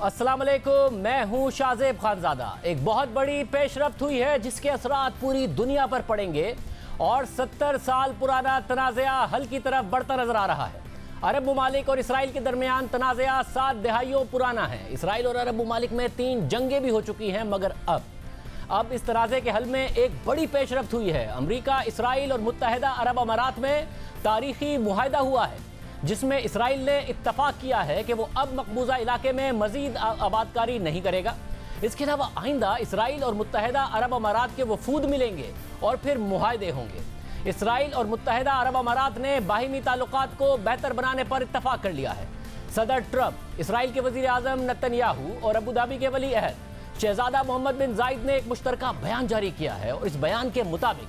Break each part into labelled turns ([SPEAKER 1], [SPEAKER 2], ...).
[SPEAKER 1] अस्सलाम वालेकुम, मैं हूं शाहजेब खानजादा। एक बहुत बड़ी पेशरफ्त हुई है जिसके असरात पूरी दुनिया पर पड़ेंगे और 70 साल पुराना तनाज़ा हल की तरफ बढ़ता नजर आ रहा है। अरब ममालिक और इसराइल के दरमियान तनाज़ा 7 दहाइयों पुराना है। इसराइल और अरब ममालिक में 3 जंगें भी हो चुकी हैं, मगर अब इस तनाज़े के हल में एक बड़ी पेशरफ्त हुई है। अमरीका, इसराइल और मुत्तहिदा अरब अमारात में तारीखी मुआहदा हुआ है जिसमें इसराइल ने इत्तफाक किया है कि वो अब मकबूजा इलाके में मजीद आबादकारी नहीं करेगा। इसके अलावा आइंदा इसराइल और मुत्तहिदा अरब अमारात के वफूद मिलेंगे और फिर मुआहदे होंगे। इसराइल और मुत्तहिदा अरब अमारात ने बाहिमी ताल्लुकात को बेहतर बनाने पर इत्तफाक कर लिया है। सदर ट्रंप, इसराइल के वजीर आजम नेतन्याहू और अबू धाबी के वली अहद शहजादा मोहम्मद बिन जायद ने एक मुश्तरका बयान जारी किया है और इस बयान के मुताबिक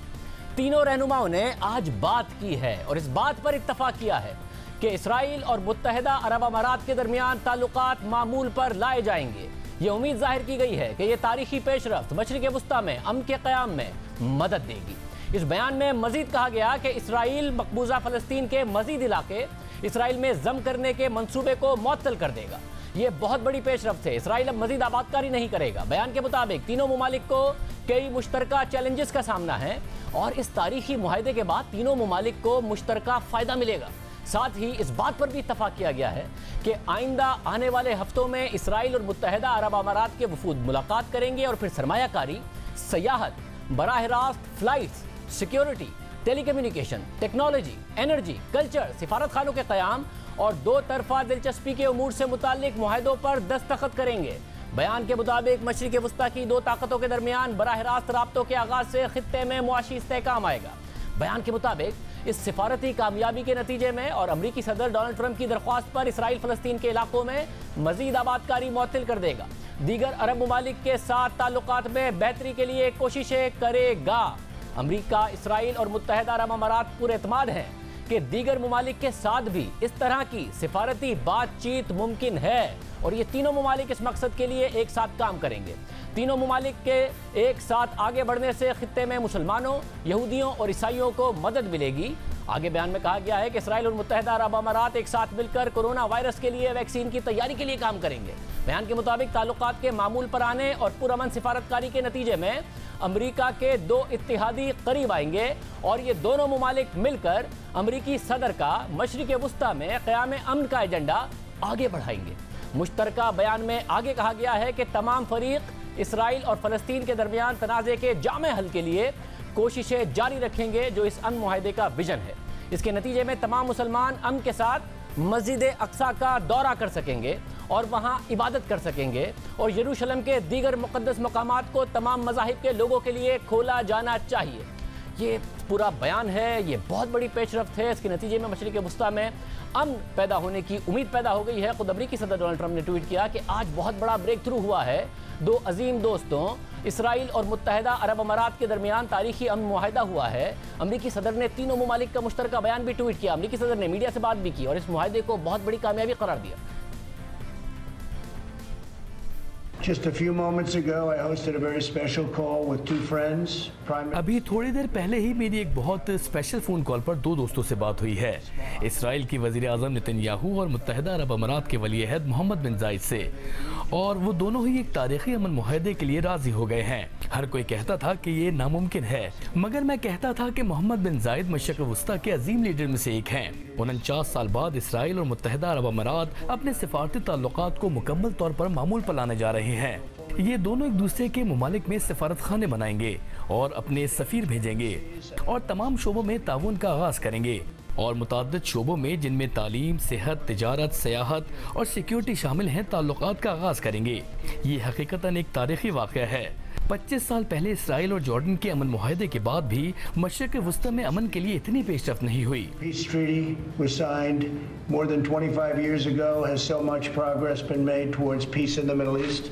[SPEAKER 1] तीनों रहनुमाओं ने आज बात की है और इस बात पर इत्तफाक किया है कि इसराइल और मुत्तहिदा अरब अमारात के दरमियान ताल्लुकात मामूल पर लाए जाएंगे। ये उम्मीद जाहिर की गई है कि यह तारीखी पेशरफ्त मशरिक़ वुस्ता में अमन के क़याम में मदद देगी। इस बयान में मजीद कहा गया कि इसराइल मकबूजा फ़लस्तीन के मजीद इलाके इसराइल में जम करने के मंसूबे को मुअत्तल कर देगा। ये बहुत बड़ी पेशरफ्त है। इसराइल अब मजीद आबादकारी नहीं करेगा। बयान के मुताबिक तीनों ममालिक को कई मुश्तरका चैलेंजेस का सामना है और इस तारीखी मुआहदे के बाद तीनों ममालिक को मुश्तरका फ़ायदा मिलेगा। साथ ही इस बात पर भी इत्तफाक किया गया है कि आइंदा आने वाले हफ्तों में इसराइल और मुत्तहिदा अरब अमारात के वफूद मुलाकात करेंगे और फिर सरमायाकारी, सयाहत, बराह रास्त flights, security, telecommunication, technology, energy, culture, सिफारत खानों के क़याम और 2 तरफा दिलचस्पी के उमूर से मुताल्लिक मुआहदों पर दस्तखत करेंगे। बयान के मुताबिक मशरिक़ वुस्ता की 2 ताकतों के दरमियान बराह रास्त राब्तों के आगाज से खित्ते में मुआशी इस्तेहकाम आएगा। बयान के मुताबिक इस सिफारती कामयाबी के नतीजे में और अमरीकी सदर डोनाल्ड ट्रंप की दरख्वास्त पर इसराइल फ़लस्तीन के इलाकों में मजीद आबादकारी मुअत्तल कर देगा। दीगर अरब ममालिक के साथ ताल्लुकात में बेहतरी के लिए कोशिशें करेगा। अमरीका, इसराइल और मुत्तहिदा अरब अमारात पूरे एतमाद हैं कि दीगर ममालिक के साथ भी इस तरह की सिफारती बातचीत मुमकिन है और ये तीनों ममालिक इस मकसद के लिए एक साथ काम करेंगे। तीनों ममालिक के एक साथ आगे बढ़ने से खित्ते में मुसलमानों, यहूदियों और ईसाइयों को मदद मिलेगी। आगे बयान में कहा गया है कि इसराइल और मुत्तहिदा अरब अमारात एक साथ मिलकर कोरोना वायरस के लिए वैक्सीन की तैयारी के लिए काम करेंगे। बयान के मुताबिक ताल्लुकात के मामूल पर आने और पुरअमन सिफारतकारी के नतीजे में अमरीका के 2 इत्तिहादी करीब आएंगे और ये दोनों ममालिक मिलकर अमरीकी सदर का मशरिक़ वुस्ता में क़याम अमन का एजेंडा आगे बढ़ाएंगे। मुश्तरका बयान में आगे कहा गया है कि तमाम फरीक इसराइल और फ़लस्तीन के दरमियान तनाज़े के जामे हल के लिए कोशिशें जारी रखेंगे जो इस अमन मुआहदे का विजन है। इसके नतीजे में तमाम मुसलमान अमन के साथ मस्जिद अक्सा का दौरा कर सकेंगे और वहाँ इबादत कर सकेंगे और यरूशलेम के दीगर मुक़द्दस मकामात को तमाम मज़ाहिब के लोगों के लिए खोला जाना चाहिए। ये पूरा बयान है, ये बहुत बड़ी पेशरफ्त है। इसके नतीजे में मशरिक़ वुस्ता में अमन पैदा होने की उम्मीद पैदा हो गई है। खुद अमरीकी सदर डोनाल्ड ट्रंप ने ट्वीट किया कि आज बहुत बड़ा ब्रेक थ्रू हुआ है। 2 अजीम दोस्तों इसराइल और मुत्तहिदा अरब अमारात के दरमियान तारीखी अमन मुआहदा हुआ है। अमरीकी सदर ने तीनों ममालिक का मुश्तरका बयान भी ट्वीट किया। अमरीकी सदर ने मीडिया से बात भी की और इस मुआहदे को बहुत बड़ी कामयाबी करार दिया।
[SPEAKER 2] Just a few moments ago, I hosted a very special call with 2 friends.
[SPEAKER 3] अभी थोड़ी देर पहले ही मेरी एक बहुत स्पेशल फ़ोन कॉल पर 2 दोस्तों से बात हुई है, इसराइल की वज़ीर आज़म नेतन्याहू और मुत्तहिदा अरब अमारात के वली अहद मोहम्मद बिन जायद से, और वो दोनों ही एक तारीखी अमन मुआहदे के लिए राज़ी हो गए हैं। हर कोई कहता था कि ये नामुमकिन है, मगर मैं कहता था कि मोहम्मद बिन जायद मशरिक़ वुस्ता के अजीम लीडर में से एक हैं। 49 साल बाद इसराइल और मुत्तहिदा अरब अमारात अपने सिफारती ताल्लुकात को मुकम्मल तौर पर मामूल पर लाने जा रहे हैं। ये दोनों एक दूसरे के ममालिक में सिफारत खाने बनाएंगे और अपने सफ़ीर भेजेंगे और तमाम शोबों में ताउन का आगाज़ करेंगे और मुताद्दिद शोबों में जिनमें तालीम, सेहत, तिजारत, सयाहत और सिक्योरिटी शामिल हैं ताल्लुकात का आगाज़ करेंगे। ये हकीकतन एक तारीखी वाक़या है। 25 साल पहले इसराइल और जॉर्डन के अमन मुआहदे के बाद भी मशरिक़ वुस्ता में अमन के लिए इतनी पेशरफ्त नहीं हुई।
[SPEAKER 2] Peace treaty was signed more than 25 years ago. Has so much progress been made towards peace in the Middle East?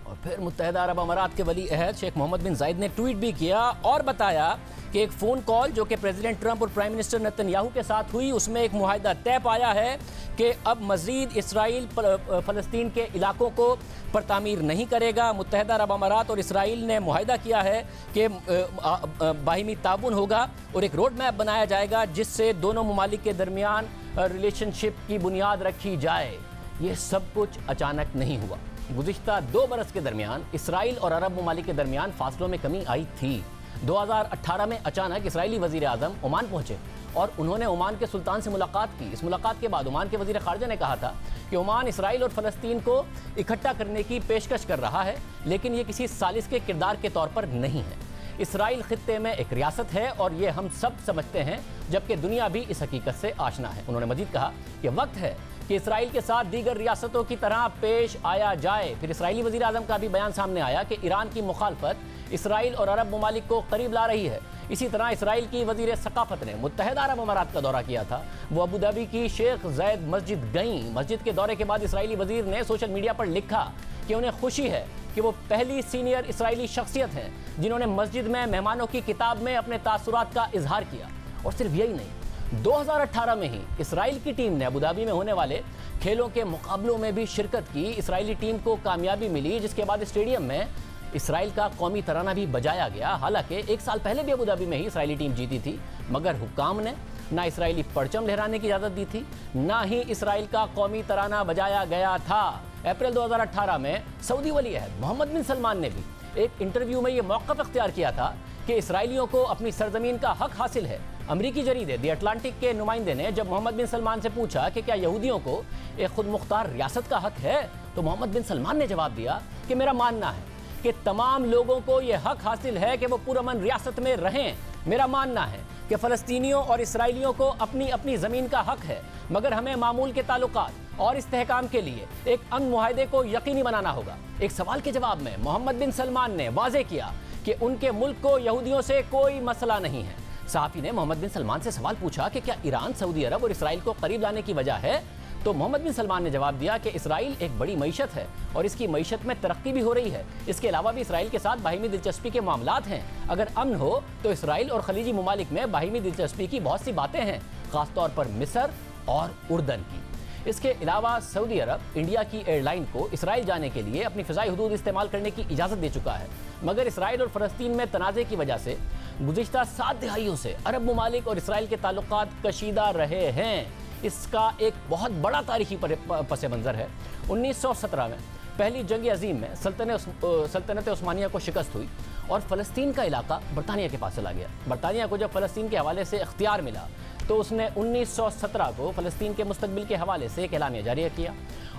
[SPEAKER 1] और फिर मुत्तहिदा अरब अमारात के वली अहद शेख मोहम्मद बिन जायद ने ट्वीट भी किया और बताया कि एक फ़ोन कॉल जो कि प्रेसिडेंट ट्रंप और प्राइम मिनिस्टर नेतन्याहू के साथ हुई, उसमें एक मुआहदा तय पाया है कि अब मज़ीद इसराइल फ़लस्तीन के इलाकों को पर तामीर नहीं करेगा। मुत्तहिदा अरब अमारात और इसराइल ने मुआहदा किया है कि बाहिमी ताउन होगा और एक रोड मैप बनाया जाएगा जिससे दोनों ममालिक के दरमियान रिलेशनशिप की बुनियाद रखी जाए। ये सब कुछ अचानक नहीं हुआ। गुज़िश्ता 2 बरस के दरमियान इसराइल और अरब ममालिक के दरमियान फासलों में कमी आई थी। 2018 में अचानक इसराइली वज़ीर आज़म ओमान पहुंचे और उन्होंने ओमान के सुल्तान से मुलाकात की। इस मुलाकात के बाद ओमान के वज़ीर ख़ारजा ने कहा था कि ओमान इसराइल और फ़लस्तीन को इकट्ठा करने की पेशकश कर रहा है, लेकिन ये किसी सालिस के किरदार के तौर पर नहीं है। इसराइल खित्ते में एक रियासत है और ये हम सब समझते हैं, जबकि दुनिया भी इस हकीकत से आशना है। उन्होंने मजीद कहा कि वक्त है कि इसराइल के साथ दीगर रियासतों की तरह पेश आया जाए। फिर इसराइली वज़ीर आज़म का भी बयान सामने आया कि ईरान की मुखालफत इसराइल और अरब ममालिक को करीब ला रही है। इसी तरह इसराइल की वज़ीर सकाफ़त ने मुत्तहिदा अरब अमारात का दौरा किया था। वो अबू धाबी की शेख ज़ैद मस्जिद गईं। मस्जिद के दौरे के बाद इसराइली वज़ीर ने सोशल मीडिया पर लिखा कि उन्हें खुशी है कि वो पहली सीनियर इसराइली शख्सियत हैं जिन्होंने मस्जिद में मेहमानों की किताब में अपने तासुरात का इजहार किया। और सिर्फ यही नहीं, 2018 में ही इसराइल की टीम ने अबू धाबी में होने वाले खेलों के मुकाबलों में भी शिरकत की। इसराइली टीम को कामयाबी मिली, जिसके बाद स्टेडियम में इसराइल का कौमी तराना भी बजाया गया। हालांकि 1 साल पहले भी अबू धाबी में ही इसराइली टीम जीती थी, मगर हुक्काम ने ना इसराइली परचम लहराने की इजाज़त दी थी, ना ही इसराइल का कौमी तराना बजाया गया था। अप्रैल 2018 में सऊदी वली अहद मोहम्मद बिन सलमान ने भी एक इंटरव्यू में ये मौक़िफ़ इख्तियार किया था कि इसराइलियों को अपनी सरजमीन का हक हासिल है। अमरीकी जरीदे द अटलांटिक के नुमाइंदे ने जब मोहम्मद बिन सलमान से पूछा कि क्या यहूदियों को एक खुद मुख्तार रियासत का हक है, तो मोहम्मद बिन सलमान ने जवाब दिया कि मेरा मानना है कि तमाम लोगों को यह हक हासिल है कि वो पुरअमन रियासत में रहें। मेरा मानना है कि फ़लस्तीनियों और इसराइलियों को अपनी अपनी ज़मीन का हक है, मगर हमें मामूल के ताल्लुकात और इस्तेहकाम के लिए एक अमन मुआहदे को यकीनी बनाना होगा। एक सवाल के जवाब में मोहम्मद बिन सलमान ने वाज़ेह किया कि उनके मुल्क को यहूदियों से कोई मसला नहीं है। सहाफ़ी ने मोहम्मद बिन सलमान से सवाल पूछा कि क्या ईरान सऊदी अरब और इसराइल को करीब लाने की वजह है, तो मोहम्मद बिन सलमान ने जवाब दिया कि इसराइल एक बड़ी मईशत है और इसकी मईशत में तरक्की भी हो रही है। इसके अलावा भी इसराइल के साथ बाहिमी दिलचस्पी के मामलात हैं। अगर अमन हो तो इसराइल और खलीजी ममालिक में बाहिमी दिलचस्पी की बहुत सी बातें हैं, ख़ासतौर पर मिस्र और उर्दन की। इसके अलावा सऊदी अरब इंडिया की एयरलाइन को इसराइल जाने के लिए अपनी फ़िज़ाई हदूद इस्तेमाल करने की इजाज़त दे चुका है, मगर इसराइल और फ़लस्तीन में तनाज़े की वजह से गुज़िश्ता 7 दहाइयों से अरब ममालिक और इसराइल के ताल्लुकात कशीदा रहे हैं। इसका एक बहुत बड़ा तारीखी पस मंज़र है। 1917 में पहली जंग अजीम में सल्तनत उस्मानिया को शिकस्त हुई और फ़लस्तीन का इलाका बरतानिया के पास चला गया। बरतानिया को जब फ़लस्तीन के हवाले से इख्तियार मिला तो उसने 1917 को फ़लस्तीन के मुस्तकबिल के हवाले से एक एलामिया जारी किया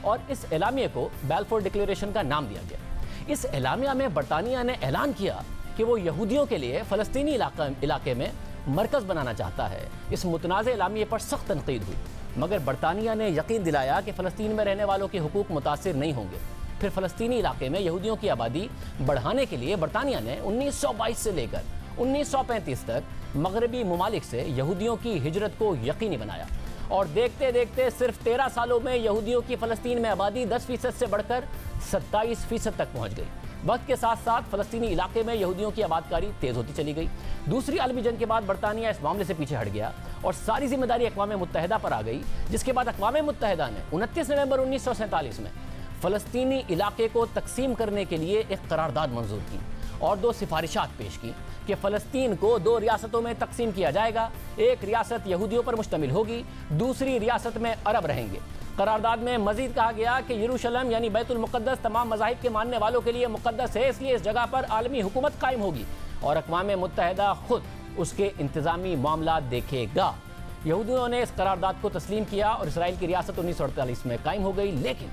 [SPEAKER 1] और इस एलामिया को बैलफोर डिक्लेरेशन का नाम दिया गया। इस एलामिया में बरतानिया ने ऐलान किया कि वो यहूदियों के लिए फ़लस्तीनी इलाके में मरकज़ बनाना चाहता है। इस मुतनाज़े एलामिये पर सख्त तनकीद हुई, मगर बरतानिया ने यकीन दिलाया कि फ़लस्तीन में रहने वालों के हुकूक मुतासिर नहीं होंगे। फिर फ़लस्तीनी इलाके में यहूदियों की आबादी बढ़ाने के लिए बरतानिया ने 1922 से लेकर 1935 तक मगरबी ममालिक से यहूदियों की हिजरत को यकीनी बनाया और देखते देखते सिर्फ 13 सालों में यहूदियों की फ़लस्तीन में आबादी 10% से बढ़कर 27% तक पहुँच गई। वक्त के साथ साथ फ़लस्तीनी इलाके में यहूदियों की आबादकारी तेज़ होती चली गई। दूसरी आलमी जंग के बाद बरतानिया इस मामले से पीछे हट गया और सारी जिम्मेदारी अक़वाम मुत्तहिदा पर आ गई, जिसके बाद अक़वाम मुत्तहिदा ने 29 नवंबर 1947 में फ़लस्तीनी इलाके को तकसीम करने के लिए एक करारदाद मंजूर की और 2 सिफारिशात पेश की कि फ़लस्तीन को 2 रियासतों में तकसीम किया जाएगा। एक रियासत यहूदियों पर मुश्तमिल होगी, दूसरी रियासत में अरब रहेंगे। करारदाद में मजीद कहा गया कि यरूशलेम यानी बैतुल मुक़द्दस तमाम मज़ाहिब के मानने वालों के लिए मुक़द्दस है, इसलिए इस जगह पर आलमी हुकूमत कायम होगी और अक़वाम मुत्तहिदा खुद उसके इंतज़ामी मामलात देखेगा। यहूदियों ने इस करारदाद को तस्लीम किया और इसराइल की रियासत 1948 में कायम हो गई, लेकिन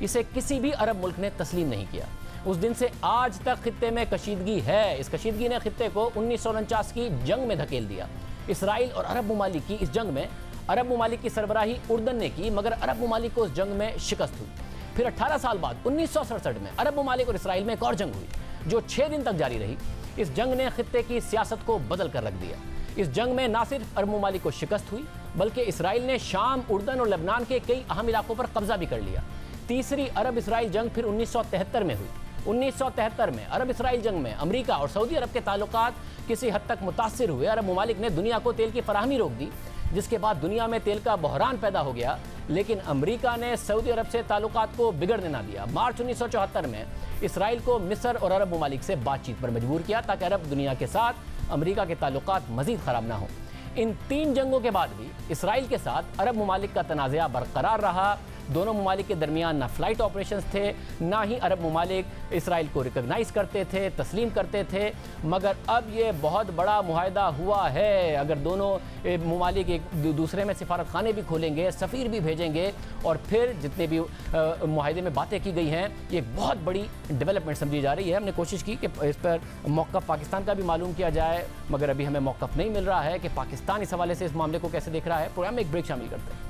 [SPEAKER 1] इसे किसी भी अरब मुल्क ने तस्लीम नहीं किया। उस दिन से आज तक खित्ते में कशीदगी है। इस कशीदगी ने खित्ते को 1949 की जंग में धकेल दिया। इसराइल और अरब ममालिक की इस जंग में अरब ममालिक की सरबराही उर्दन ने की, मगर अरब ममालिक को उस जंग में शिकस्त हुई। फिर 18 साल बाद 1967 में अरब ममालिक और इसराइल में एक और जंग हुई जो 6 दिन तक जारी रही। इस जंग ने खित्ते की सियासत को बदल कर रख दिया। इस जंग में ना सिर्फ अरब ममालिक को शिकस्त हुई, बल्कि इसराइल ने शाम, उर्दन और लेबनान के कई अहम इलाकों पर कब्जा भी कर लिया। तीसरी अरब इसराइल जंग फिर 1973 में हुई। 1973 में अरब इसराइल जंग में अमेरिका और सऊदी अरब के ताल्लुकात किसी हद तक मुतासिर हुए। अरब ममालिक ने दुनिया को तेल की फराहमी रोक दी, जिसके बाद दुनिया में तेल का बहरान पैदा हो गया, लेकिन अमेरिका ने सऊदी अरब से ताल्लुकात को बिगड़ने ना दिया। मार्च 1974 में इसराइल को मिस्र और अरब ममालिक से बातचीत पर मजबूर किया ताकि अरब दुनिया के साथ अमेरिका के ताल्लुकात मजीद ख़राब ना हो। इन 3 जंगों के बाद भी इसराइल के साथ अरब ममालिक का तनाज़ा बरकरार रहा। दोनों ममालिक के दरमियान ना फ्लाइट ऑपरेशंस थे, ना ही अरब ममालिक इसराइल को रिकॉग्नाइज करते थे, तस्लीम करते थे। मगर अब ये बहुत बड़ा मुआहदा हुआ है। अगर दोनों ममालिक एक दूसरे में सिफारत खाने भी खोलेंगे, सफ़ीर भी भेजेंगे, और फिर जितने भी मुआहदे में बातें की गई हैं, ये एक बहुत बड़ी डेवलपमेंट समझी जा रही है। हमने कोशिश की कि इस पर मौक़िफ़ पाकिस्तान का भी मालूम किया जाए, मगर अभी हमें मौक़िफ़ नहीं मिल रहा है कि पाकिस्तान इस हवाले से इस मामले को कैसे देख रहा है। प्रोग्राम में एक ब्रेक शामिल करते हैं।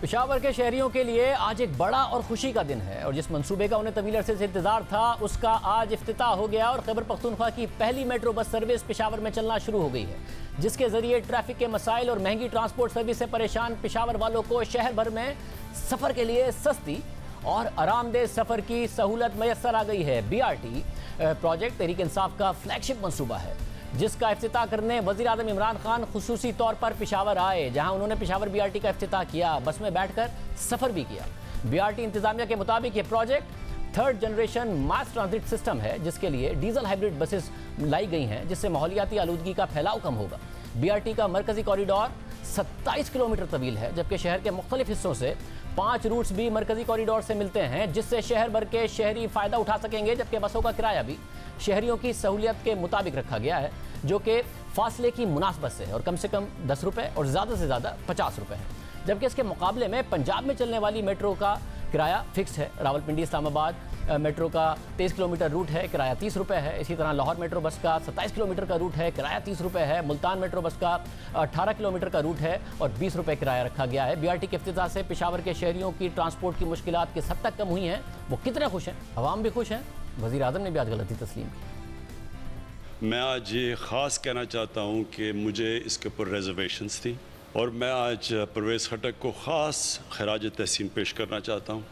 [SPEAKER 1] पेशावर के शहरियों के लिए आज एक बड़ा और खुशी का दिन है, और जिस मंसूबे का उन्हें तवील अरसे से इंतजार था उसका आज इफ्तिताह हो गया और खैबर पख्तूनख्वा की पहली मेट्रो बस सर्विस पेशावर में चलना शुरू हो गई है, जिसके जरिए ट्रैफिक के मसाइल और महंगी ट्रांसपोर्ट सर्विस से परेशान पेशावर वालों को शहर भर में सफ़र के लिए सस्ती और आरामदेह सफ़र की सहूलत मैसर आ गई है। BRT प्रोजेक्ट तहरीक इंसाफ का फ्लैगशिप मंसूबा है, जिसका इफ्तिताह करने वज़ीर आज़म इमरान खान खुसूसी तौर पर पेशावर आए, जहां उन्होंने पेशावर BRT का इफ्तिताह किया, बस में बैठकर सफ़र भी किया। BRT इंतजामिया के मुताबिक ये प्रोजेक्ट 3rd जनरेशन मास ट्रांजिट सिस्टम है, जिसके लिए डीजल हाइब्रिड बसेस लाई गई हैं, जिससे माहौलियाती आलूदगी का फैलाव कम होगा। BRT का मरकजी कॉरिडोर 27 किलोमीटर तवील है, जबकि शहर के मुख्तलिफ हिस्सों से 5 रूट्स भी मरकजी कॉरिडोर से मिलते हैं, जिससे शहर भर के शहरी फ़ायदा उठा सकेंगे। जबकि बसों का किराया भी शहरियों की सहूलियत के मुताबिक रखा गया है, जो कि फासले की मुनासबत से है, और कम से कम 10 रुपये और ज़्यादा से ज़्यादा 50 रुपये है। जबकि इसके मुकाबले में पंजाब में चलने वाली मेट्रो का किराया फिक्स है। रावलपिंडी इस्लामाबाद मेट्रो का 23 किलोमीटर रूट है, किराया 30 रुपये है। इसी तरह लाहौर मेट्रो बस का 27 किलोमीटर का रूट है, किराया 30 रुपये है। मुल्तान मेट्रो बस का 18 किलोमीटर का रूट है और 20 रुपये किराया रखा गया है। BRT के इफ्तिताह से पेशावर के शहरियों की ट्रांसपोर्ट की मुश्किलात किस हद तक कम हुई हैं, वो कितने खुश हैं, अवाम भी खुश हैं। वज़ीर आज़म ने भी आज गलती तस्लीम की।
[SPEAKER 4] मैं आज ये ख़ास कहना चाहता हूँ कि मुझे इसके ऊपर रिजर्वेशंस थी, और मैं आज परवेज़ खटक को ख़ास खराज तहसीन पेश करना चाहता हूँ,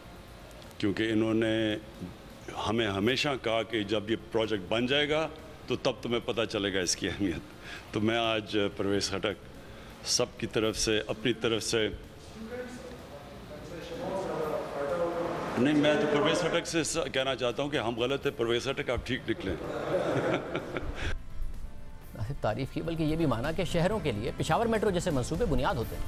[SPEAKER 4] क्योंकि इन्होंने हमें हमेशा कहा कि जब ये प्रोजेक्ट बन जाएगा तो तब तुम्हें पता चलेगा इसकी अहमियत। तो मैं आज परवेज़ खटक सब की तरफ से, अपनी तरफ से नहीं, मैं तो परवेज़ खटक से कहना चाहता हूँ कि हम गलत है, परवेज़ खटक आप ठीक निकलें।
[SPEAKER 1] तारीफ की, बल्कि ये भी माना कि शहरों के लिए पेशावर मेट्रो जैसे मंसूबे बुनियाद होते हैं।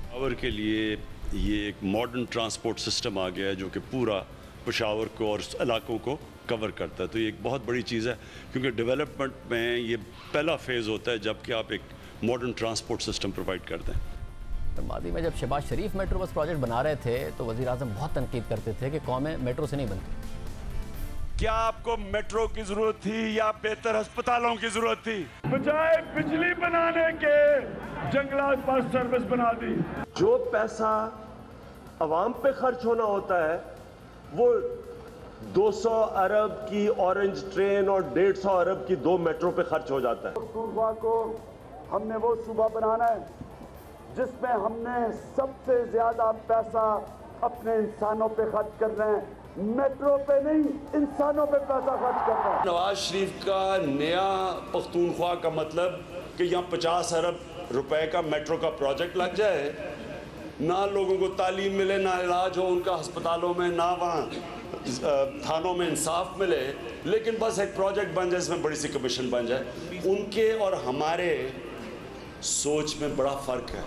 [SPEAKER 4] पेशावर के लिए ये एक मॉडर्न ट्रांसपोर्ट सिस्टम आ गया है, जो कि पूरा पेशावर को और इलाकों को कवर करता है। तो ये एक बहुत बड़ी चीज़ है, क्योंकि डेवलपमेंट में ये पहला फेज़ होता है जबकि आप एक मॉडर्न ट्रांसपोर्ट सिस्टम प्रोवाइड करते हैं।
[SPEAKER 1] मादी में जब शहबाज शरीफ मेट्रो बस प्रोजेक्ट बना रहे थे तो वज़ीर आज़म बहुत तनकीद करते थे कि कौमें मेट्रो से नहीं बनती।
[SPEAKER 5] क्या आपको मेट्रो की जरूरत थी या बेहतर अस्पतालों की जरूरत थी? बजाय बिजली बनाने के जंगलात पर सर्विस बना दी।
[SPEAKER 6] जो पैसा अवाम पे खर्च होना होता है वो 200 अरब की ऑरेंज ट्रेन और 150 अरब की 2 मेट्रो पे खर्च हो जाता है।
[SPEAKER 7] सूबा को हमने वो सूबा बनाना है जिसमें हमने सबसे ज्यादा पैसा अपने इंसानों पे खर्च कर रहे हैं, मेट्रो पे नहीं, इंसानों पे पैसा खर्च कर रहे हैं।
[SPEAKER 4] नवाज शरीफ का नया पख्तूनख्वा का मतलब कि यहाँ 50 अरब रुपए का मेट्रो का प्रोजेक्ट लग जाए, ना लोगों को तालीम मिले, ना इलाज हो उनका अस्पतालों में, ना वहाँ थानों में इंसाफ मिले, लेकिन बस एक प्रोजेक्ट बन जाए, इसमें बड़ी सी कमीशन बन जाए। उनके और हमारे सोच में बड़ा फ़र्क है।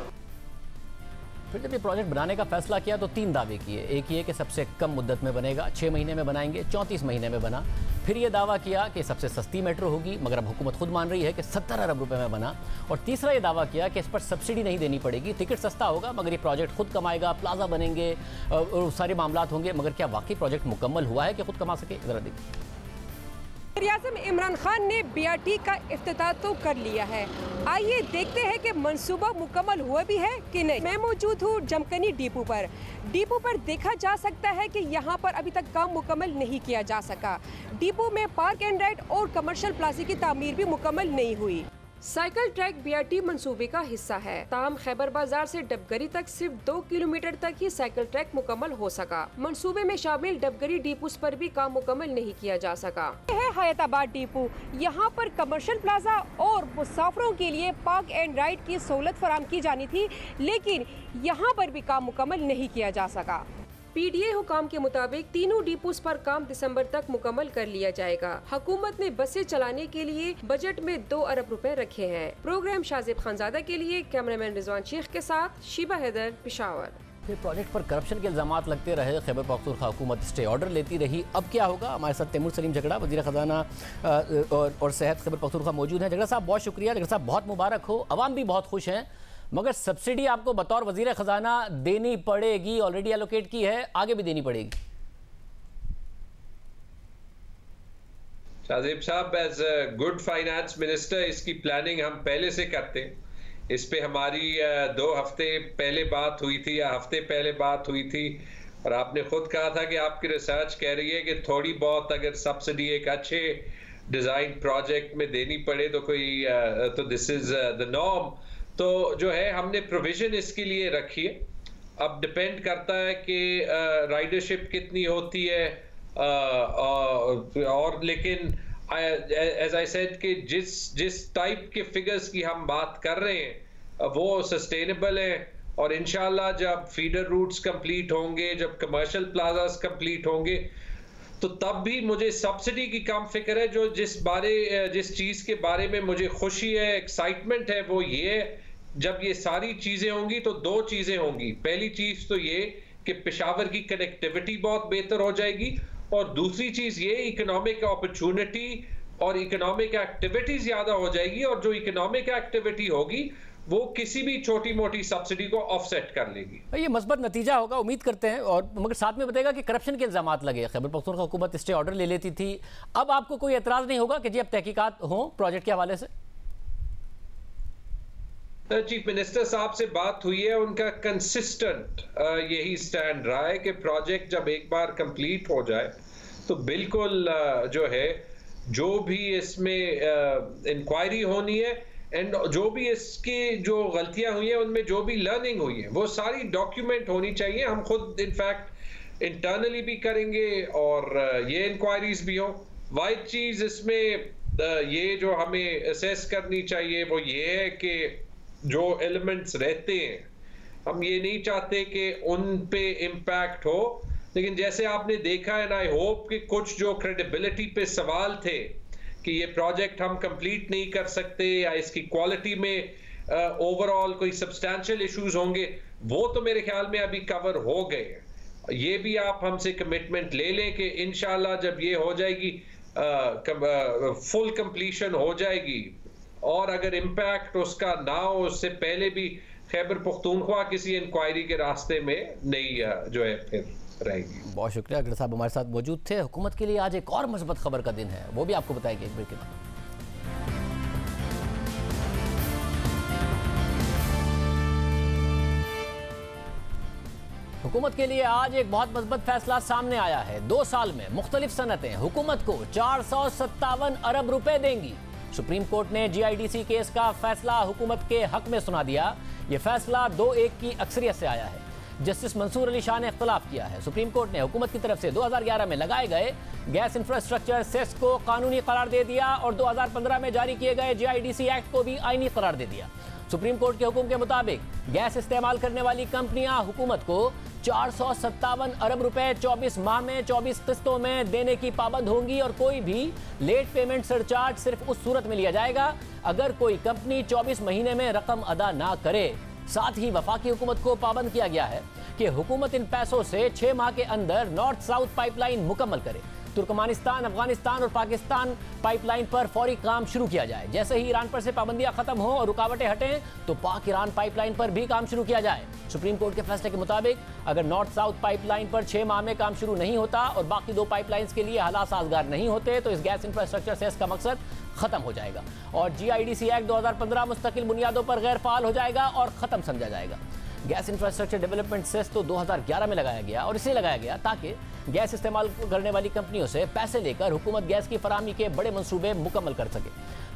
[SPEAKER 1] फिर जब ये प्रोजेक्ट बनाने का फैसला किया तो 3 दावे किए। एक ये कि सबसे कम मुद्दत में बनेगा, 6 महीने में बनाएंगे, 34 महीने में बना। फिर ये दावा किया कि सबसे सस्ती मेट्रो होगी, मगर अब हुकूमत खुद मान रही है कि 70 अरब रुपए में बना। और तीसरा ये दावा किया कि इस पर सब्सिडी नहीं देनी पड़ेगी, टिकट सस्ता होगा, मगर ये प्रोजेक्ट खुद कमाएगा, प्लाजा बनेंगे और सारे मामलात होंगे। मगर क्या वाकई प्रोजेक्ट मुकम्मल हुआ है कि खुद कमा सके? ज़रा देखिए।
[SPEAKER 8] वज़ीर-ए-आज़म इमरान खान ने BRT का इफ्तिताह तो कर लिया है। आइए देखते हैं कि मंसूबा मुकम्मल हुआ भी है कि नहीं। मैं मौजूद हूँ जमकनी डिपो पर। डिपो पर देखा जा सकता है कि यहाँ पर अभी तक काम मुकम्मल नहीं किया जा सका। डिपो में पार्क एंड राइड और कमर्शियल प्लाजा की तामीर भी मुकम्मल नहीं हुई। साइकिल ट्रैक BRT मंसूबे का हिस्सा है। ताहम खैबर बाजार से डबगरी तक सिर्फ 2 किलोमीटर तक ही साइकिल ट्रैक मुकम्मल हो सका। मंसूबे में शामिल डबगरी डिपोस पर भी काम मुकम्मल नहीं किया जा सका। यह है हयाताबाद डिपो। यहाँ पर कमर्शियल प्लाजा और मुसाफिरों के लिए पार्क एंड राइड की सहूलत फराहम की जानी थी, लेकिन यहाँ पर भी काम मुकम्मल नहीं किया जा सका। पीडीए हुकाम के मुताबिक तीनों डिपोस पर काम दिसंबर तक मुकम्मल कर लिया जाएगा। हुकूमत ने बसें चलाने के लिए बजट में 2 अरब रुपए रखे हैं। प्रोग्राम शाजिब खानजादा के लिए कैमरामैन रिजवान शेख के साथ शीबा हैदर, पेशावर।
[SPEAKER 1] प्रोजेक्ट पर करप्शन के इल्जामात लगते रहे, खैबर पख्तूनख्वा हुकूमत स्टे ऑर्डर लेती रही। अब क्या होगा? हमारे साथ तैमूर सलीम झगड़ा, वज़ीर ख़जाना और सेहत खैबर पख्तूनख्वा मौजूद हैं। झगड़ा साहब बहुत शुक्रिया। झगड़ा साहब बहुत मुबारक हो, अवाम भी बहुत खुश हैं, मगर सब्सिडी आपको बतौर वज़ीर ख़जाना देनी पड़ेगी, ऑलरेडी एलोकेट की है, आगे भी देनी पड़ेगी।
[SPEAKER 9] शाजिब साहब, as a good finance minister इसकी प्लानिंग हम पहले से करते हैं। इस पे हमारी 2 हफ्ते पहले बात हुई थी या हफ्ते पहले बात हुई थी, और आपने खुद कहा था कि आपकी रिसर्च कह रही है कि थोड़ी बहुत अगर सब्सिडी एक अच्छे डिज़ाइन प्रोजेक्ट में देनी पड़े तो तो दिस इज़ द नॉर्म। तो जो है हमने प्रोविज़न इसके लिए रखी है। अब डिपेंड करता है कि राइडरशिप कितनी होती है, और लेकिन एज आई सेड कि जिस टाइप के फिगर्स की हम बात कर रहे हैं वो सस्टेनेबल है, और इंशाल्लाह जब फीडर रूट्स कंप्लीट होंगे, जब कमर्शियल प्लाजास कंप्लीट होंगे, तो तब भी मुझे सब्सिडी की कम फिक्र है। जो जिस चीज़ के बारे में मुझे खुशी है, एक्साइटमेंट है, वो ये है जब ये सारी चीज़ें होंगी तो 2 चीज़ें होंगी। पहली चीज़ तो ये कि पेशावर की कनेक्टिविटी बहुत बेहतर हो जाएगी, और दूसरी चीज ये इकोनॉमिक अपॉर्चुनिटी और इकोनॉमिक एक्टिविटी ज्यादा हो जाएगी, और जो इकोनॉमिक एक्टिविटी होगी वो किसी भी छोटी मोटी सब्सिडी को ऑफसेट कर लेगी।
[SPEAKER 1] ये मस्बत नतीजा होगा, उम्मीद करते हैं। और मगर साथ में बताएगा कि करप्शन के इल्जामात लगे, खैबर पख्तूनख्वा हुकूमत स्टे ऑर्डर ले लेती थी, अब आपको कोई एतराज नहीं होगा कि जी अब तहकीकात हों प्रोजेक्ट के हवाले से?
[SPEAKER 9] चीफ मिनिस्टर साहब से बात हुई है, उनका कंसिस्टेंट यही स्टैंड रहा है कि प्रोजेक्ट जब एक बार कंप्लीट हो जाए तो बिल्कुल जो है जो भी इसमें इंक्वायरी होनी है, एंड जो भी इसकी जो गलतियां हुई हैं उनमें जो भी लर्निंग हुई है वो सारी डॉक्यूमेंट होनी चाहिए। हम खुद इनफैक्ट इंटरनली भी करेंगे और ये इंक्वायरीज भी हो। वाइड चीज इसमें ये जो हमें असेस करनी चाहिए वो ये है कि जो एलिमेंट्स रहते हैं हम ये नहीं चाहते कि उन पे इम्पैक्ट हो, लेकिन जैसे आपने देखा है, आई होप कि कुछ जो क्रेडिबिलिटी पे सवाल थे कि ये प्रोजेक्ट हम कंप्लीट नहीं कर सकते या इसकी क्वालिटी में ओवरऑल कोई सब्सटैंशियल इश्यूज होंगे, वो तो मेरे ख्याल में अभी कवर हो गए। ये भी आप हमसे कमिटमेंट ले लें कि इंशाल्लाह जब ये हो जाएगी, फुल कंप्लीशन हो जाएगी, और अगर इम्पैक्ट उसका ना हो उससे पहले भी खैबर पख्तूनख्वा किसी इंक्वायरी के रास्ते में नहीं जो है फिर रहेगी।
[SPEAKER 1] बहुत शुक्रिया। अगर साहब हमारे साथ मौजूद थे। हुकूमत के लिए आज एक और मस्बत खबर का दिन है, वो भी आपको बताएंगे एक ब्रेक के बाद। हुकूमत के लिए आज एक बहुत मजबूत फैसला सामने आया है। 2 साल में मुख्तलिफ सनतें हुकूमत को 457 अरब रुपए देंगी। सुप्रीम कोर्ट ने GIDC केस का फैसला हुकूमत के हक में सुना दिया। यह फैसला 2-1 की अक्सरियत से आया है। जस्टिस मंसूर अली शाह ने इख्तलाफ किया है। सुप्रीम कोर्ट ने हुकूमत की तरफ से 2011 में लगाए गए गैस इंफ्रास्ट्रक्चर सेस को कानूनी करार दे दिया और 2015 में जारी किए गए GIDC एक्ट को भी आईनी करार दे दिया। सुप्रीम कोर्ट के हुक्म के मुताबिक गैस इस्तेमाल करने वाली कंपनियां हुकूमत को 457 अरब रुपए 24 माह में 24 किस्तों में देने की पाबंद होंगी, और कोई भी लेट पेमेंट सरचार्ज सिर्फ उस सूरत में लिया जाएगा अगर कोई कंपनी 24 महीने में रकम अदा ना करे। साथ ही वफाकी हुकूमत को पाबंद किया गया है कि हुकूमत इन पैसों से 6 माह के अंदर नॉर्थ साउथ पाइपलाइन मुकम्मल करे। तुर्कमानिस्तान, अफगानिस्तान और पाकिस्तान पाइपलाइन पर फौरी काम शुरू किया जाए। जैसे ही ईरान पर से पाबंदियां खत्म हो और रुकावटें हटें तो पाक ईरान पाइपलाइन पर भी काम शुरू किया जाए। सुप्रीम कोर्ट के फैसले के मुताबिक अगर नॉर्थ साउथ पाइपलाइन पर 6 माह में काम शुरू नहीं होता और बाकी 2 पाइपलाइंस के लिए हालात साजगार नहीं होते तो इस गैस इंफ्रास्ट्रक्चर सेस का मकसद खत्म हो जाएगा और GIDC एक्ट 2015 मुस्तकिल बुनियादों पर गैर फाल हो जाएगा और खत्म समझा जाएगा। गैस इंफ्रास्ट्रक्चर डेवलपमेंट सेस तो 2011 में लगाया गया और इसलिए लगाया गया ताकि गैस इस्तेमाल करने वाली कंपनियों से पैसे लेकर हुकूमत गैस की फराहमी के बड़े मंसूबे मुकम्मल कर सके।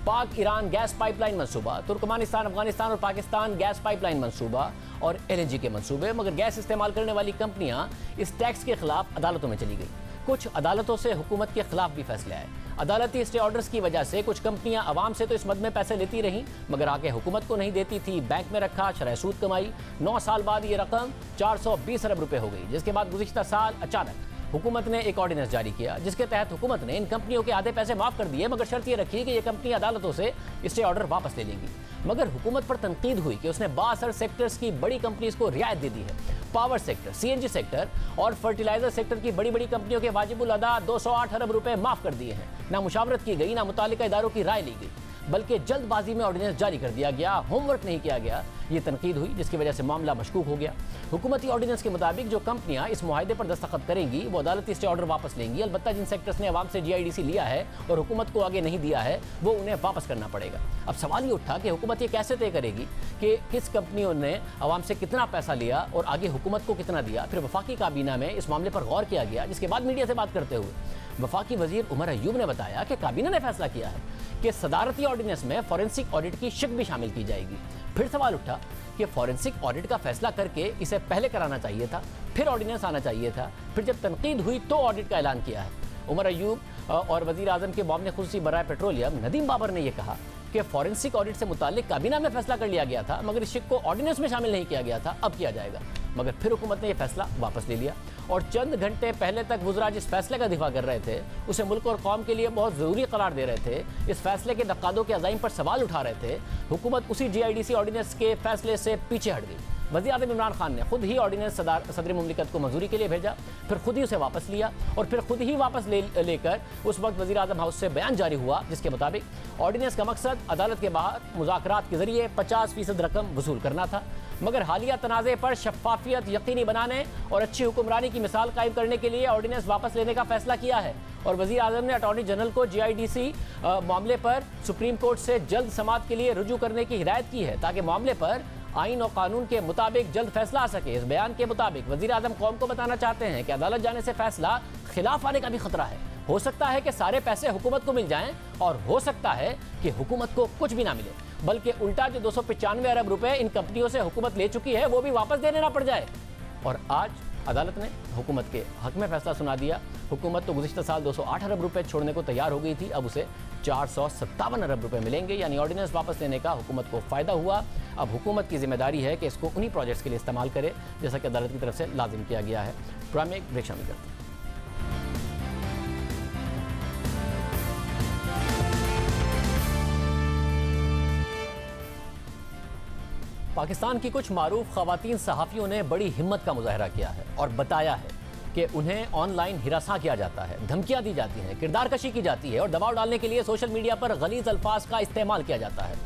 [SPEAKER 1] पाक ईरान गैस पाइपलाइन मंसूबा, तुर्कमानिस्तान, अफगानिस्तान और पाकिस्तान गैस पाइपलाइन मंसूबा और LNG के मंसूबे। मगर गैस इस्तेमाल करने वाली कंपनियां इस टैक्स के खिलाफ अदालतों में चली गई। कुछ अदालतों से हुकूमत के खिलाफ भी फैसले आए। अदालती स्टे ऑर्डर्स की वजह से कुछ कंपनियां आवाम से तो इस मद में पैसे लेती रहीं, मगर आगे हुकूमत को नहीं देती थी, बैंक में रखा, शरह सूद कमाई। 9 साल बाद ये रकम 420 अरब रुपए हो गई, जिसके बाद गुज़िश्ता साल अचानक हुकूमत ने एक ऑर्डिनेंस जारी किया, जिसके तहत हुकूमत ने इन कंपनियों के आधे पैसे माफ कर दिए, मगर शर्त ये रखी कि ये कंपनी अदालतों से स्टे ऑर्डर वापस ले लेंगी। मगर हुकूमत पर तनकीद हुई कि उसने बासर सेक्टर्स की बड़ी कंपनीज को रियायत दे दी है। पावर सेक्टर, CNG सेक्टर और फर्टिलाइजर सेक्टर की बड़ी बड़ी कंपनियों के वाजिबुल अदा 208 अरब रुपए माफ कर दिए हैं। ना मुशावरत की गई, ना मुतालिका इदारों की राय ली गई, बल्कि जल्दबाजी में ऑर्डिनेंस जारी कर दिया गया, होमवर्क नहीं किया गया। ये तनकीद हुई, जिसकी वजह से मामला मशकूक हो गया। हुकूमती ऑर्डिनेंस के मुताबिक जो कंपनियां इस मुआहदे पर दस्तखत करेंगी वो अदालती स्टे ऑर्डर वापस लेंगी। अलबत्ता जिन सेक्टर्स ने आवाम से GIDC लिया है और हुकूमत को आगे नहीं दिया है, वो उन्हें वापस करना पड़ेगा। अब सवाल ये उठा कि हुकूमत ये कैसे तय करेगी कि किस कंपनियों ने आवाम से कितना पैसा लिया और आगे हुकूमत को कितना दिया। फिर वफाकी काबीना में इस मामले पर गौर किया गया, जिसके बाद मीडिया से बात करते हुए वफाकी वजीर उमर अयूब ने बताया कि काबीना ने फैसला किया है कि सदारती ऑर्डिनेंस में फॉरेंसिक ऑडिट की शिक भी शामिल की जाएगी। फिर सवाल उठा कि फॉरेंसिक ऑडिट का फैसला करके इसे पहले कराना चाहिए था, फिर ऑर्डिनेंस आना चाहिए था, फिर जब तनकीद हुई तो ऑडिट का ऐलान किया है। उमर अयूब और वजीर आजम के मुआविन खुसूसी बराए पेट्रोलियम नदीम बाबर ने यह कहा कि फॉरेंसिक ऑडिट से मुतालिक काबीना में फैसला कर लिया गया था, मगर इस शिक को ऑर्डिनेंस में शामिल नहीं किया गया था, अब किया जाएगा। मगर फिर हुकूमत ने यह फैसला वापस ले लिया और चंद घंटे पहले तक वुज़रा जिस फैसले का दिफा कर रहे थे, उसे मुल्क और कौम के लिए बहुत ज़रूरी करार दे रहे थे, इस फैसले के नक़ादों के अज़ाइम पर सवाल उठा रहे थे, हुकूमत उसी GIDC ऑर्डिनेंस के फैसले से पीछे हट गई। वज़ीर आज़म इमरान खान ने खुद ही ऑर्डिनेंस सदर मुमलिकत को मंजूरी के लिए भेजा, फिर खुद ही उसे वापस लिया और फिर खुद ही वापस लेकर उस वक्त वज़ीर आज़म हाउस से बयान जारी हुआ, जिसके मुताबिक ऑर्डिनेंस का मकसद अदालत के बाहर मुज़ाकरात के जरिए 50% रकम वसूल करना था, मगर हालिया तनाज़े पर शफाफियत यकीनी बनाने और अच्छी हुक्मरानी की मिसाल कायम करने के लिए ऑर्डिनेंस वापस लेने का फैसला किया है। और वज़ीर आज़म ने अटॉर्नी जनरल को GIDC मामले पर सुप्रीम कोर्ट से जल्द समाअत के लिए रुजू करने की हिदायत की है, ताकि मामले पर आइन और कानून के मुताबिक जल्द फैसला आ सके। इस बयान के मुताबिक वज़ीर आज़म कौम को बताना चाहते हैं कि अदालत जाने से फैसला खिलाफ आने का भी खतरा है। हो सकता है कि सारे पैसे हुकूमत को मिल जाएं और हो सकता है कि हुकूमत को कुछ भी ना मिले, बल्कि उल्टा जो 295 अरब रुपए इन कंपनियों से हुकूमत ले चुकी है वो भी वापस देने ना पड़ जाए। और आज अदालत ने हुकूमत के हक में फैसला सुना दिया। हुकूमत तो गुज़िश्ता साल 208 अरब रुपए छोड़ने को तैयार हो गई थी, अब उसे 457 अरब रुपए मिलेंगे, यानी ऑर्डिनेंस वापस लेने का हुकूमत को फ़ायदा हुआ। अब हुकूमत की जिम्मेदारी है कि इसको उन्हीं प्रोजेक्ट्स के लिए इस्तेमाल करे जैसा कि अदालत की तरफ से लाजिम किया गया है। प्रोग्राम में एक ब्रेक शामिल करते हैं। पाकिस्तान की कुछ मारूफ ख़वातीन सहाफ़ियों ने बड़ी हिम्मत का मुजाहरा किया है और बताया है कि उन्हें ऑनलाइन हिरासा किया जाता है, धमकियां दी जाती हैं, किरदार कशी की जाती है और दबाव डालने के लिए सोशल मीडिया पर गलीज़ अल्फाज का इस्तेमाल किया जाता है।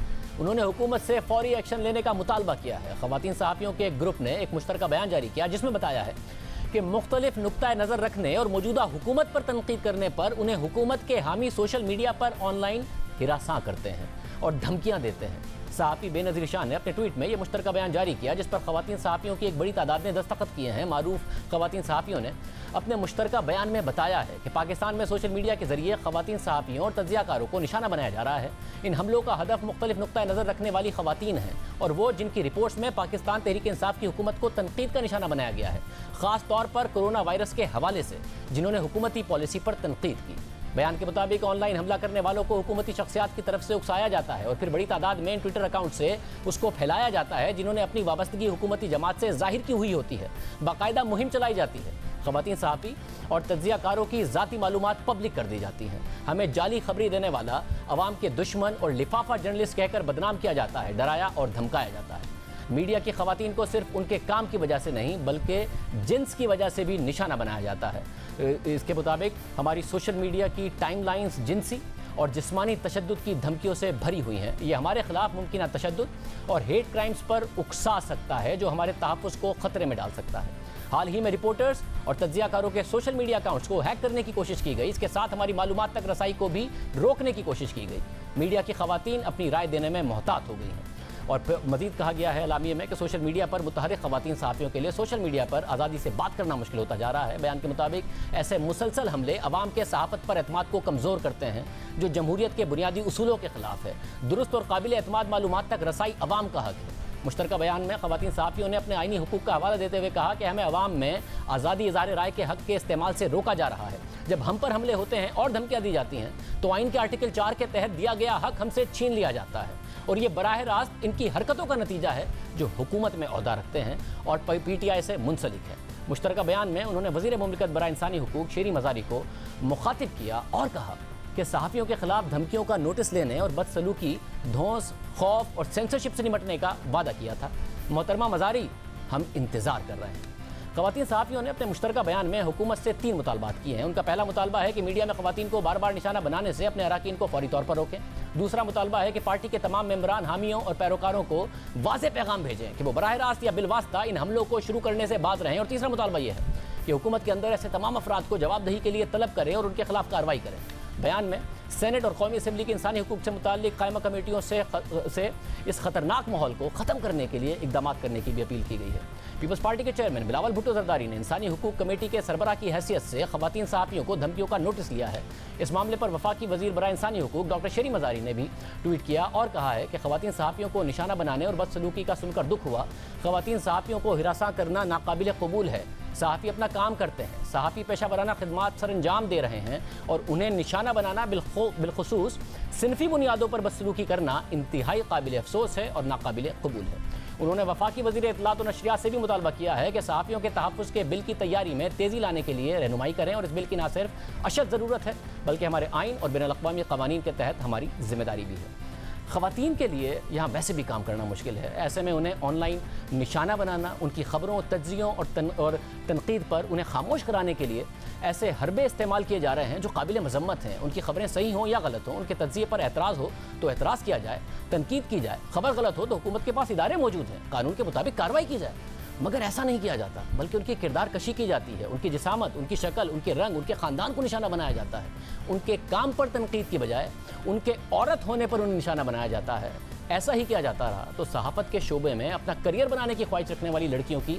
[SPEAKER 1] उन्होंने हुकूमत से फौरी एक्शन लेने का मुतालबा किया है। ख़वातीन सहाफ़ियों के एक ग्रुप ने एक मुश्तरका बयान जारी किया, जिसमें बताया है कि मुख्तलिफ नुक्ता नज़र रखने और मौजूदा हुकूमत पर तनकीद करने पर उन्हें हुकूमत के हामी सोशल मीडिया पर ऑनलाइन हिरासा करते हैं और धमकियाँ देते हैं। सहाफ़ी बेनज़ीर शाह ने अपने ट्वीट में यह मुश्तरका बयान जारी किया, जिस पर ख़वातीन सहाफ़ियों की एक बड़ी तादाद ने दस्तखत किए हैं। मारूफ ख़वातीन सहाफ़ियों ने अपने मुश्तरका बयान में बताया है कि पाकिस्तान में सोशल मीडिया के जरिए ख़वातीन सहाफ़ियों और तज्ज़ियाकारों को निशाना बनाया जा रहा है। इन हमलों का हदफ मुख्तलिफ नुक्ता नज़र रखने वाली ख़वातीन हैं और वो जिनकी रिपोर्ट्स में पाकिस्तान तहरीक इंसाफ की हुकूमत को तनकीद का निशाना बनाया गया है, ख़ास तौर पर कोरोना वायरस के हवाले से, जिन्होंने हुकूमती पॉलिसी पर तनकीद की। बयान के मुताबिक ऑनलाइन हमला करने वालों को हुकूमती शख्सियात की तरफ से उकसाया जाता है और फिर बड़ी तादाद में ट्विटर अकाउंट से उसको फैलाया जाता है, जिन्होंने अपनी वाबस्तगी हुकूमती जमात से जाहिर की हुई होती है। बाकायदा मुहिम चलाई जाती है। ख़वातीन सहाफ़ी और तज्ज़ियाकारों की ज़ाती मालूमात पब्लिक कर दी जाती हैं। हमें जाली खबरी देने वाला, अवाम के दुश्मन और लिफाफा जर्नलिस्ट कहकर बदनाम किया जाता है, डराया और धमकाया जाता है। मीडिया की ख़वातीन को सिर्फ उनके काम की वजह से नहीं बल्कि जिन्स की वजह से भी निशाना बनाया जाता है। इसके मुताबिक हमारी सोशल मीडिया की टाइमलाइंस जिनसी और जिस्मानी तशद्दुद की धमकियों से भरी हुई हैं। ये हमारे खिलाफ मुमकिन तशद्दुद और हेट क्राइम्स पर उकसा सकता है, जो हमारे तहफ़्फ़ुज़ को ख़तरे में डाल सकता है। हाल ही में रिपोर्टर्स और तज्ज़ियाकारों के सोशल मीडिया अकाउंट्स को हैक करने की कोशिश की गई। इसके साथ हमारी मालूमात तक रसाई को भी रोकने की कोशिश की गई। मीडिया की ख़वातीन अपनी राय देने में मोहतात हो गई हैं। और मज़ीद कहा गया है एलामिये में कि सोशल मीडिया पर मुतहर्रिक ख़वातीन सहाफ़ियों के लिए सोशल मीडिया पर आज़ादी से बात करना मुश्किल होता जा रहा है। बयान के मुताबिक ऐसे मुसलसल हमले अवाम के सहाफ़त पर एतमाद को कमज़ोर करते हैं, जो जमहूरियत के बुनियादी उसूलों के ख़िलाफ़ है। दुरुस्त और काबिल एतमाद मालूमात तक रसाई अवाम का हक है। मुश्तरका बयान में ख़वातीन सहाफ़ियों ने अपने आईनी हुकूक का हवाला देते हुए कहा कि हमें अवाम में आज़ादी इज़हार राय के हक़ के इस्तेमाल से रोका जा रहा है। जब हम पर हमले होते हैं और धमकियाँ दी जाती हैं तो आइन के आर्टिकल 4 के तहत दिया गया हक़ हमसे छीन लिया जाता है और ये बराह रास्त इनकी हरकतों का नतीजा है जो हुकूमत में ओहदा रखते हैं और PTI से मुंसलिक है। मुश्तरका बयान में उन्होंने वज़ीर मुमलिकत बराए इंसानी हुकूक शेरी मज़ारी को मुखातिब किया और कहा कि सहाफ़ियों के खिलाफ धमकियों का नोटिस लेने और बदसलूकी, धौंस, खौफ और सेंसरशिप से निपटने का वादा किया था। मोहतरमा मज़ारी, हम इंतज़ार कर रहे हैं। ख़वातीन सहाफ़ियों ने अपने मुश्तरका बयान में हुकूमत से 3 मुतालबात किए हैं। उनका पहला मुतालबा है कि मीडिया में ख़वातीन को बार बार निशाना बनाने से अपने अराकीन को फौरी तौर पर रोकें। दूसरा मुतालबा है कि पार्टी के तमाम मेंबरान, हामियों और पैरोकारों को वाज़ेह पैगाम भेजें कि वो बराह रास्त या बिलवास्ता इन हमलों को शुरू करने से बाज रहें। और तीसरा मुतालबा यह है कि हुकूमत के अंदर ऐसे तमाम अफराद को जवाबदेही के लिए तलब करें और उनके खिलाफ कार्रवाई करें। बयान में सेनेट और कौमी असम्बली की इंसानी हुकूक से मुताल्लिक कायमा कमेटियों से इस खतरनाक माहौल को ख़त्म करने के लिए इक़दाम करने की भी अपील की गई है। पीपल्स पार्टी के चेयरमैन बिलावल भुट्टो जरदारी ने इंसानी हुकूक कमेटी के सरबराह की हैसियत से ख़वातीन सहाफ़ियों को धमकियों का नोटिस लिया है। इस मामले पर वफाकी वज़ीर बराए इंसानी हुकूक डॉक्टर शेरी मज़ारी ने भी ट्वीट किया और कहा है कि ख़वातीन सहाफ़ियों को निशाना बनाने और बदसलूकी का सुनकर दुख हुआ। ख़वातीन सहाफ़ियों को हिरासा करना नाकाबिल कबूल है। सहाफ़ी अपना काम करते हैं, सहाफ़ी पेशा वराना खिदमात सर अंजाम दे रहे हैं और उन्हें निशाना बनाना बिलखुसूस सिनफी बुनियादों पर बदसलूकी करना इंतहाई काबिल अफसोस है और नाकाबिल कबूल है। उन्होंने वफाकी वज़ीर इत्तलात और नशरियात से भी मुतालबा किया है कि सहाफ़ियों के तहफ़्फ़ुज़ के बिल की तैयारी में तेज़ी लाने के लिए रहनुमाई करें और इस बिल की न सिर्फ अशद ज़रूरत है बल्कि हमारे आइन और बैनुल-अक़वामी क़वानीन के तहत हमारी ज़िम्मेदारी भी है। ख़वातीन के लिए यहाँ वैसे भी काम करना मुश्किल है। ऐसे में उन्हें ऑनलाइन निशाना बनाना, उनकी ख़बरों, तज्ज़ियों और तनक़ीद पर उन्हें खामोश कराने के लिए ऐसे हरबे इस्तेमाल किए जा रहे हैं जो काबिल मज़म्मत हैं। उनकी ख़बरें सही हों या गलत हों, उनके तज्ज़िये पर एतराज़ हो तो एतराज़ किया जाए, तनकीद की जाए। ख़बर गलत हो तो हुकूमत के पास इदारे मौजूद हैं, कानून के मुताबिक कार्रवाई की जाए। मगर ऐसा नहीं किया जाता, बल्कि उनकी किरदार कशी की जाती है। उनकी जिसामत, उनकी शक्ल, उनके रंग, उनके ख़ानदान को निशाना बनाया जाता है। उनके काम पर तनकीद की बजाय उनके औरत होने पर उन्हें निशाना बनाया जाता है। ऐसा ही किया जाता रहा तो सहाफ़त के शोबे में अपना करियर बनाने की ख्वाहिश रखने वाली लड़कियों की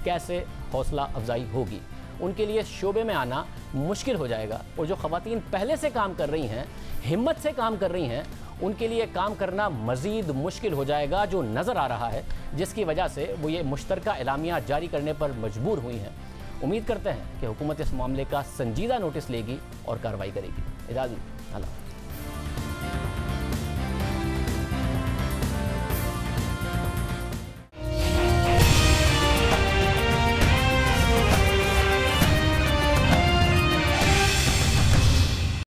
[SPEAKER 1] कैसे हौसला अफजाई होगी। उनके लिए शोबे में आना मुश्किल हो जाएगा और जो ख़वातीन पहले से काम कर रही हैं, हिम्मत से काम कर रही हैं, उनके लिए काम करना मज़ीद मुश्किल हो जाएगा, जो नज़र आ रहा है, जिसकी वजह से वो ये मुश्तरका एलामिया जारी करने पर मजबूर हुई हैं। उम्मीद करते हैं कि हुकूमत इस मामले का संजीदा नोटिस लेगी और कार्रवाई करेगी। इजाज़त, अल्लाह।